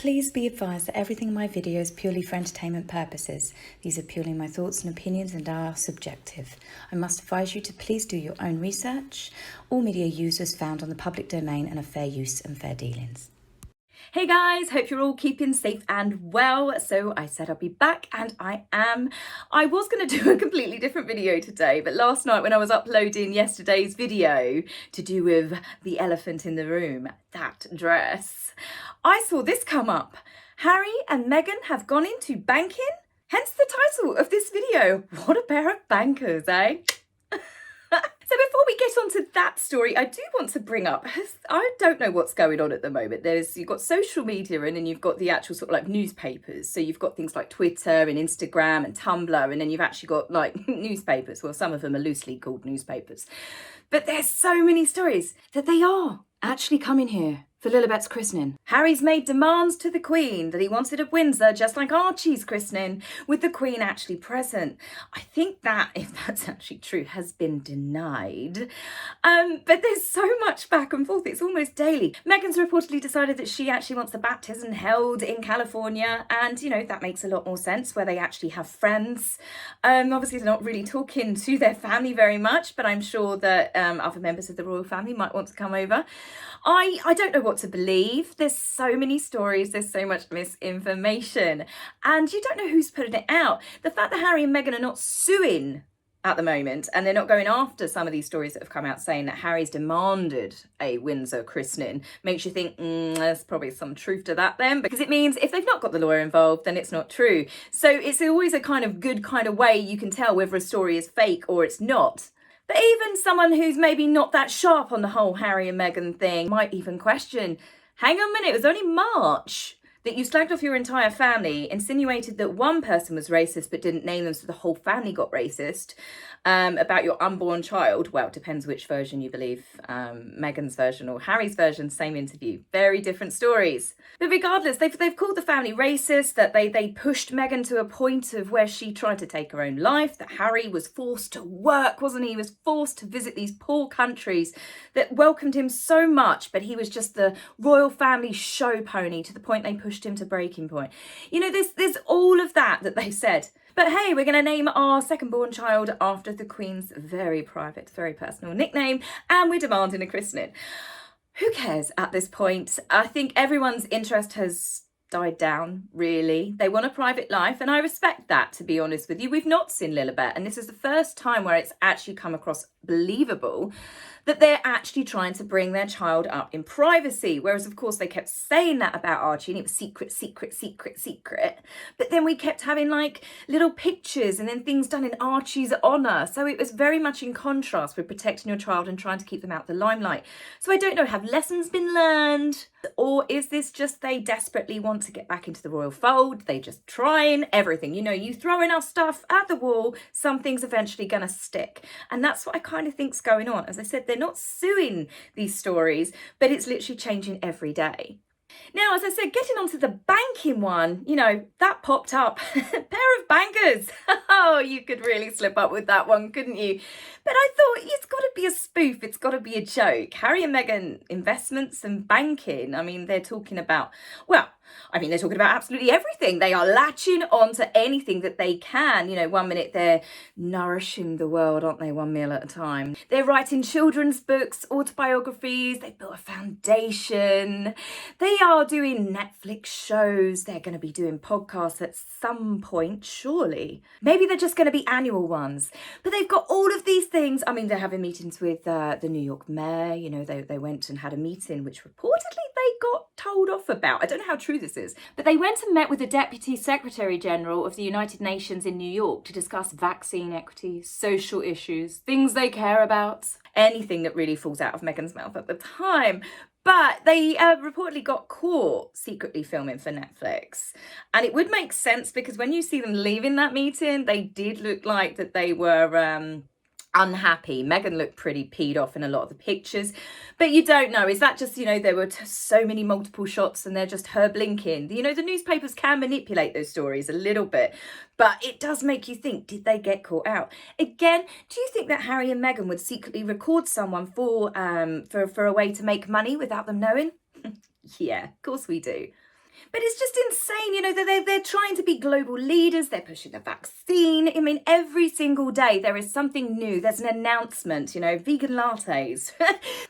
Please be advised that everything in my video is purely for entertainment purposes. These are purely my thoughts and opinions and are subjective. I must advise you to please do your own research. All media users found on the public domain and are fair use and fair dealings. Hey guys, hope you're all keeping safe and well. So I said I'd be back, and I am. I was going to do a completely different video today, but last night when I was uploading yesterday's video to do with the elephant in the room, that dress, I saw this come up. Harry and Meghan have gone into banking, hence the title of this video. What a pair of bankers, eh? So before we get on to that story, I do want to bring up, I don't know what's going on at the moment. You've got social media and then you've got the actual sort of like newspapers. So you've got things like Twitter and Instagram and Tumblr, and then you've actually got like newspapers. Well, some of them are loosely called newspapers. But there's so many stories that they are actually coming here for Lilibet's christening. Harry's made demands to the Queen that he wanted at Windsor, just like Archie's christening, with the Queen actually present. I think that, if that's actually true, has been denied. But there's so much back and forth, it's almost daily. Meghan's reportedly decided that she actually wants the baptism held in California, and, you know, that makes a lot more sense, where they actually have friends. Obviously, they're not really talking to their family very much, but I'm sure that other members of the royal family might want to come over. I don't know what to believe. There's so many stories, there's so much misinformation, and you don't know who's putting it out. The fact that Harry and Meghan are not suing at the moment, and they're not going after some of these stories that have come out saying that Harry's demanded a Windsor christening, makes you think there's probably some truth to that then, because it means if they've not got the lawyer involved, then it's not true. So it's always a kind of good kind of way you can tell whether a story is fake or it's not. But even someone who's maybe not that sharp on the whole Harry and Meghan thing might even question, hang on a minute, it was only March that you slagged off your entire family, insinuated that one person was racist but didn't name them, so the whole family got racist, about your unborn child. Well, it depends which version you believe, Meghan's version or Harry's version, same interview. Very different stories. But regardless, they've called the family racist, that they pushed Meghan to a point of where she tried to take her own life, that Harry was forced to work, wasn't he? He was forced to visit these poor countries that welcomed him so much, but he was just the royal family show pony to the point they pushed him to breaking point. You know, there's all of that they said. But hey, we're going to name our second born child after the Queen's very private, very personal nickname, and we're demanding a christening. Who cares at this point? I think everyone's interest has died down, really. They want a private life, and I respect that, to be honest with you. We've not seen Lilibet, and this is the first time where it's actually come across believable that they're actually trying to bring their child up in privacy. Whereas, of course, they kept saying that about Archie, and it was secret, secret, secret, secret. But then we kept having like little pictures and then things done in Archie's honour. So it was very much in contrast with protecting your child and trying to keep them out of the limelight. So I don't know, have lessons been learned? Or is this just they desperately want to get back into the royal fold? They just trying everything. You know, you throw enough stuff at the wall, something's eventually going to stick. And that's what I kind of think's going on. As I said, they're not suing these stories, but it's literally changing every day. Now, as I said, getting onto the banking one, you know, that popped up. Pair of bankers. Oh, you could really slip up with that one, couldn't you? But I thought, it's got to be a spoof. It's got to be a joke. Harry and Meghan, investments and banking. I mean, they're talking about, well, they're talking about absolutely everything. They are latching on to anything that they can. You know, one minute they're nourishing the world, aren't they? One meal at a time. They're writing children's books, autobiographies. They've built a foundation. They are doing Netflix shows. They're going to be doing podcasts at some point, surely. Maybe they're just going to be annual ones. But they've got all of these things. I mean, they're having meetings with the New York mayor. You know, they went and had a meeting, which reportedly they got told off about. I don't know how true this is. But they went and met with the Deputy Secretary General of the United Nations in New York to discuss vaccine equity, social issues, things they care about, anything that really falls out of Meghan's mouth at the time. But they reportedly got caught secretly filming for Netflix. And it would make sense because when you see them leaving that meeting, they did look like that they were unhappy. Meghan looked pretty peed off in a lot of the pictures, but you don't know. Is that just, you know, there were so many multiple shots and they're just her blinking? You know, the newspapers can manipulate those stories a little bit, but it does make you think, did they get caught out? Again, do you think that Harry and Meghan would secretly record someone for a way to make money without them knowing? Yeah, of course we do. But it's just insane, you know, they're trying to be global leaders. They're pushing the vaccine. I mean, every single day there is something new. There's an announcement, you know, vegan lattes.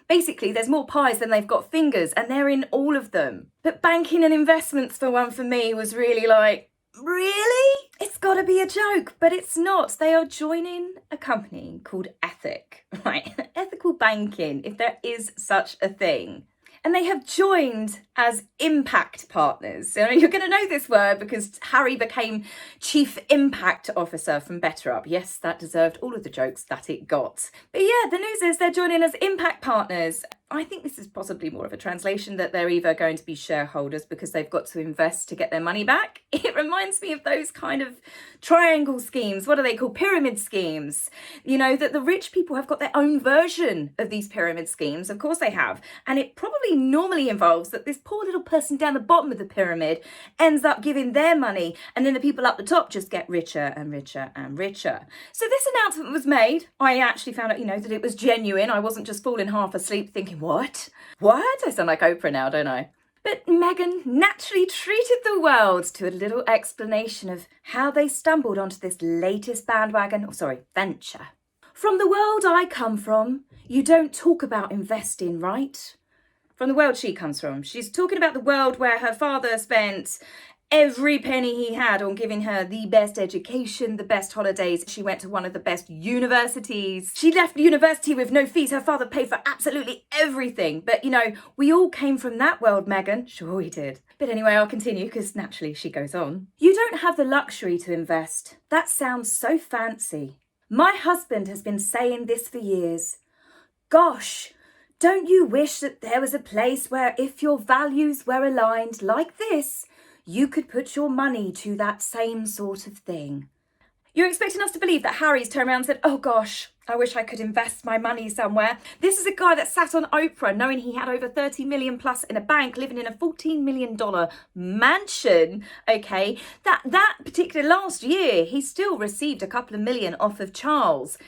Basically, there's more pies than they've got fingers, and they're in all of them. But banking and investments, for one, for me, was really like, really? It's got to be a joke, but it's not. They are joining a company called Ethic, right? Ethical banking, if there is such a thing. And they have joined as impact partners. So you're going to know this word because Harry became Chief Impact Officer from BetterUp. Yes, that deserved all of the jokes that it got. But yeah, the news is they're joining as impact partners. I think this is possibly more of a translation that they're either going to be shareholders because they've got to invest to get their money back. It reminds me of those kind of triangle schemes. What are they called? Pyramid schemes. You know, that the rich people have got their own version of these pyramid schemes. Of course they have. And it probably normally involves that this poor little person down the bottom of the pyramid ends up giving their money, and then the people up the top just get richer and richer and richer. So this announcement was made. I actually found out, you know, that it was genuine. I wasn't just falling half asleep thinking, what? I sound like Oprah now, don't I? But Meghan naturally treated the world to a little explanation of how they stumbled onto this latest venture. From the world I come from, you don't talk about investing, right? From the world she comes from. She's talking about the world where her father spent every penny he had on giving her the best education, the best holidays. She went to one of the best universities. She left university with no fees. Her father paid for absolutely everything. But, you know, we all came from that world, Meghan. Sure we did. But anyway, I'll continue because naturally she goes on. You don't have the luxury to invest. That sounds so fancy. My husband has been saying this for years. Gosh, don't you wish that there was a place where if your values were aligned like this, you could put your money to that same sort of thing? You're expecting us to believe that Harry's turned around and said, oh gosh, I wish I could invest my money somewhere. This is a guy that sat on Oprah knowing he had over 30 million plus in a bank, living in a $14 million mansion, okay? That particular last year, he still received a couple of million off of Charles.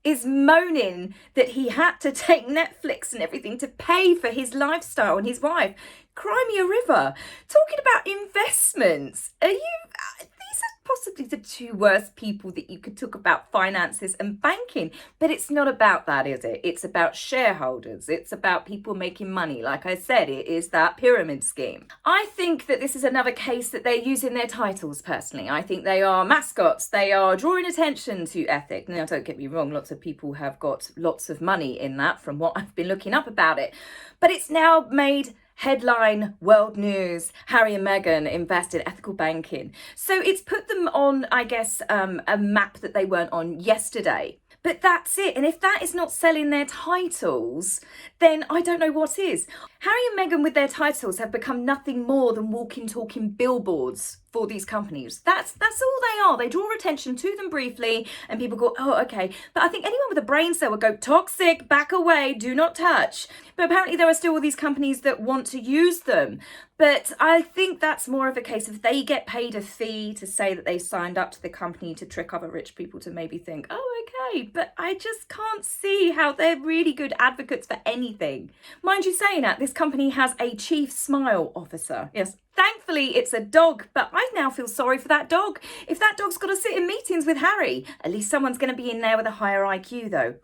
Is moaning that he had to take Netflix and everything to pay for his lifestyle and his wife. Cry me a river. Talking about investments. These are possibly the two worst people that you could talk about finances and banking. But it's not about that, is it? It's about shareholders. It's about people making money. Like I said, it is that pyramid scheme. I think that this is another case that they're using their titles personally. I think they are mascots. They are drawing attention to Ethic. Now, don't get me wrong. Lots of people have got lots of money in that from what I've been looking up about it. But it's now made headline world news. Harry and Meghan invest in ethical banking. So it's put them on, I guess, a map that they weren't on yesterday. But that's it. And if that is not selling their titles, then I don't know what is. Harry and Meghan with their titles have become nothing more than walking, talking billboards for these companies. That's all they are. They draw attention to them briefly and people go, oh, okay. But I think anyone with a brain cell would go, toxic, back away, do not touch. But apparently there are still all these companies that want to use them. But I think that's more of a case of they get paid a fee to say that they signed up to the company to trick other rich people to maybe think, oh, okay. But I just can't see how they're really good advocates for anything. Mind you saying that, this company has a chief smile officer. Yes, thankfully it's a dog, but I now feel sorry for that dog. If that dog's got to sit in meetings with Harry, at least someone's going to be in there with a higher IQ though.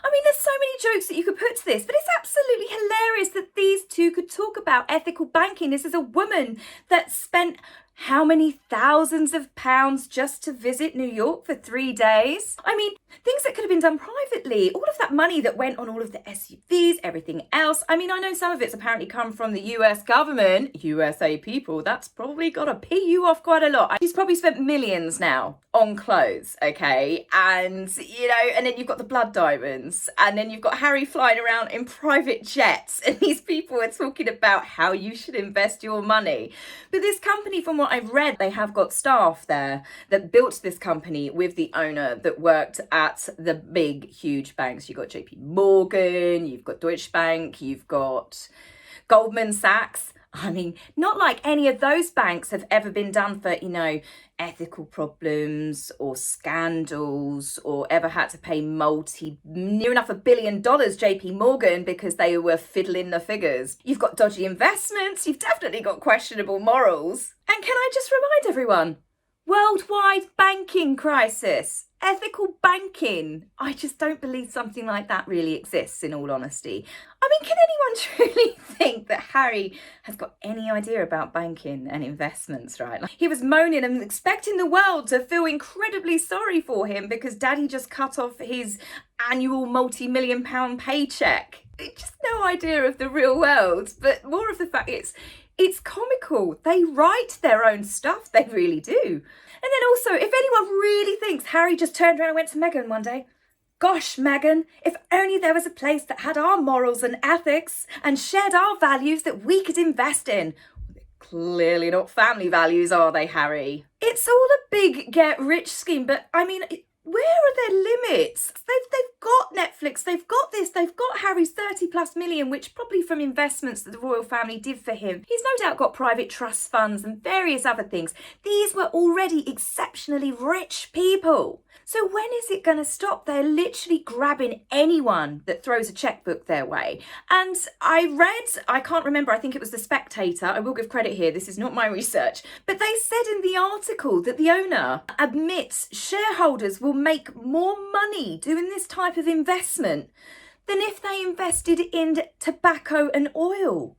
I mean, there's so many jokes that you could put to this, but it's absolutely hilarious that these two could talk about ethical banking. This is a woman that spent how many thousands of pounds just to visit New York for 3 days? I mean, things that could have been done privately, all of that money that went on all of the SUVs, everything else. I mean, I know some of it's apparently come from the US government, USA people. That's probably got to pee you off quite a lot. She's probably spent millions now on clothes, okay? And, you know, and then you've got the blood diamonds, and then you've got Harry flying around in private jets, and these people are talking about how you should invest your money. But this company, from what I've read, they have got staff there that built this company with the owner that worked at the big, huge banks. You've got JP Morgan, you've got Deutsche Bank, you've got Goldman Sachs. I mean, not like any of those banks have ever been done for, ethical problems or scandals, or ever had to pay near enough $1 billion JP Morgan because they were fiddling the figures. You've got dodgy investments, you've definitely got questionable morals. And can I just remind everyone, worldwide banking crisis, ethical banking. I just don't believe something like that really exists, in all honesty. I mean, can anyone truly think that Harry has got any idea about banking and investments, right? Like, he was moaning and expecting the world to feel incredibly sorry for him because Daddy just cut off his annual multi-million-pound paycheck. Just no idea of the real world, but more of the fact it's comical. They write their own stuff, they really do. And then also, if anyone really thinks Harry just turned around and went to Meghan one day, gosh, Meghan, if only there was a place that had our morals and ethics and shared our values that we could invest in. Clearly not family values, are they, Harry? It's all a big get-rich scheme, but I mean, where are their limits? They've got Netflix, they've got this, they've got Harry's 30+ million, which probably from investments that the royal family did for him. He's no doubt got private trust funds and various other things. These were already exceptionally rich people. So when is it going to stop? They're literally grabbing anyone that throws a checkbook their way. And I can't remember, I think it was The Spectator, I will give credit here, this is not my research, but they said in the article that the owner admits shareholders will make more money doing this type of investment than if they invested in tobacco and oil.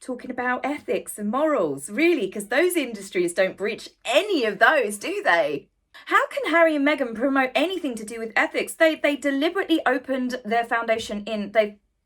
Talking about ethics and morals, really, because those industries don't breach any of those, do they? How can Harry and Meghan promote anything to do with ethics? They deliberately opened their foundation in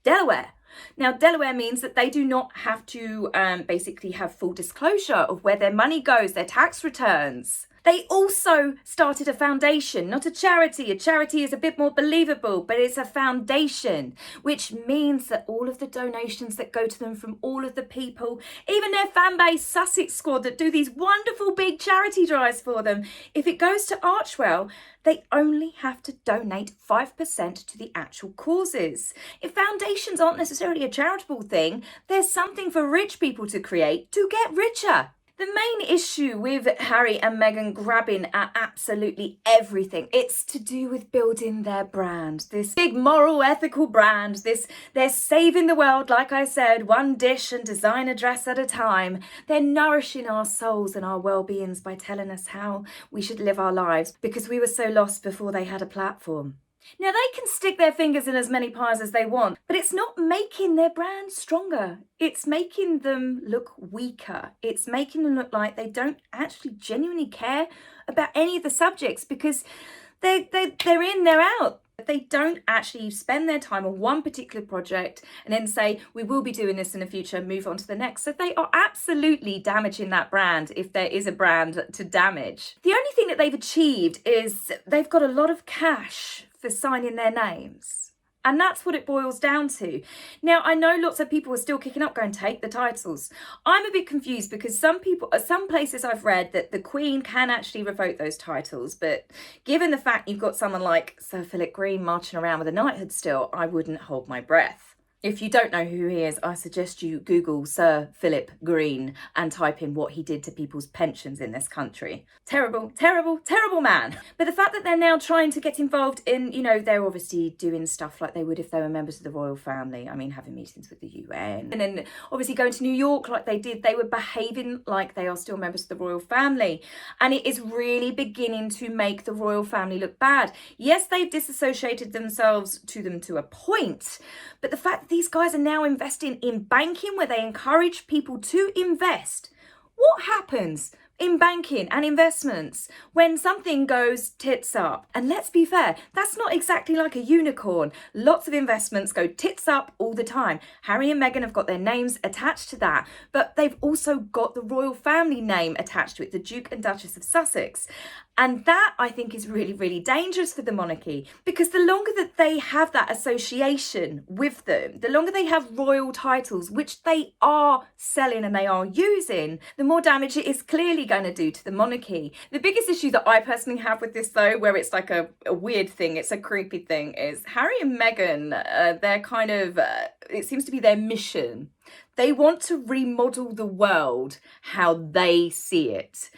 Delaware. Now, Delaware means that they do not have to basically have full disclosure of where their money goes, their tax returns. They also started a foundation, not a charity. A charity is a bit more believable, but it's a foundation, which means that all of the donations that go to them from all of the people, even their fanbase Sussex squad that do these wonderful big charity drives for them, if it goes to Archwell, they only have to donate 5% to the actual causes. If foundations aren't necessarily a charitable thing, there's something for rich people to create to get richer. The main issue with Harry and Meghan grabbing at absolutely everything, it's to do with building their brand, this big moral, ethical brand. They're saving the world, like I said, one dish and designer dress at a time. They're nourishing our souls and our well-beings by telling us how we should live our lives because we were so lost before they had a platform. Now, they can stick their fingers in as many pies as they want, but it's not making their brand stronger. It's making them look weaker. It's making them look like they don't actually genuinely care about any of the subjects because they're in, they're out. They don't actually spend their time on one particular project and then say, we will be doing this in the future, move on to the next. So they are absolutely damaging that brand if there is a brand to damage. The only thing that they've achieved is they've got a lot of cash for signing their names. And that's what it boils down to. Now, I know lots of people are still kicking up going, take the titles. I'm a bit confused because some places I've read that the Queen can actually revoke those titles. But given the fact you've got someone like Sir Philip Green marching around with a knighthood still, I wouldn't hold my breath. If you don't know who he is, I suggest you Google Sir Philip Green and type in what he did to people's pensions in this country. Terrible, terrible, terrible man. But the fact that they're now trying to get involved in, they're obviously doing stuff like they would if they were members of the royal family. I mean, having meetings with the UN. And then obviously going to New York like they did. They were behaving like they are still members of the royal family. And it is really beginning to make the royal family look bad. Yes, they've disassociated themselves to a point. But the fact that these guys are now investing in banking where they encourage people to invest. What happens in banking and investments when something goes tits up? And let's be fair, that's not exactly like a unicorn. Lots of investments go tits up all the time. Harry and Meghan have got their names attached to that, but they've also got the royal family name attached to it, the Duke and Duchess of Sussex. And that, I think, is really, really dangerous for the monarchy because the longer that they have that association with them, the longer they have royal titles, which they are selling and they are using, the more damage it is clearly going to do to the monarchy. The biggest issue that I personally have with this, though, where it's like a weird thing, it's a creepy thing, is Harry and Meghan, they're kind of, it seems to be their mission. They want to remodel the world how they see it.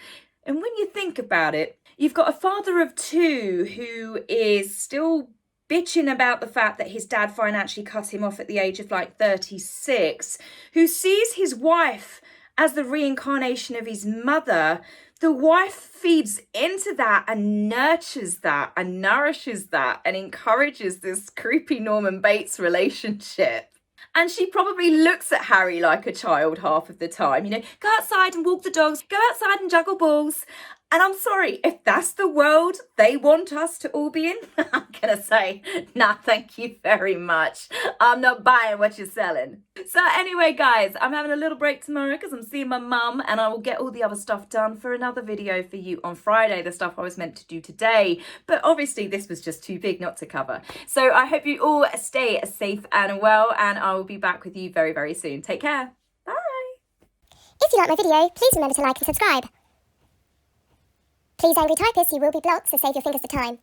And when you think about it, you've got a father of two who is still bitching about the fact that his dad financially cut him off at the age of like 36, who sees his wife as the reincarnation of his mother. The wife feeds into that and nurtures that and nourishes that and encourages this creepy Norman Bates relationship. And she probably looks at Harry like a child half of the time. You know, go outside and walk the dogs, go outside and juggle balls. And I'm sorry, if that's the world they want us to all be in, I'm going to say, nah, thank you very much. I'm not buying what you're selling. So anyway, guys, I'm having a little break tomorrow because I'm seeing my mum, and I will get all the other stuff done for another video for you on Friday, the stuff I was meant to do today. But obviously this was just too big not to cover. So I hope you all stay safe and well, and I will be back with you very, very soon. Take care. Bye. If you like my video, please remember to like and subscribe. Please, angry typists, you will be blocked, so save your fingers the time.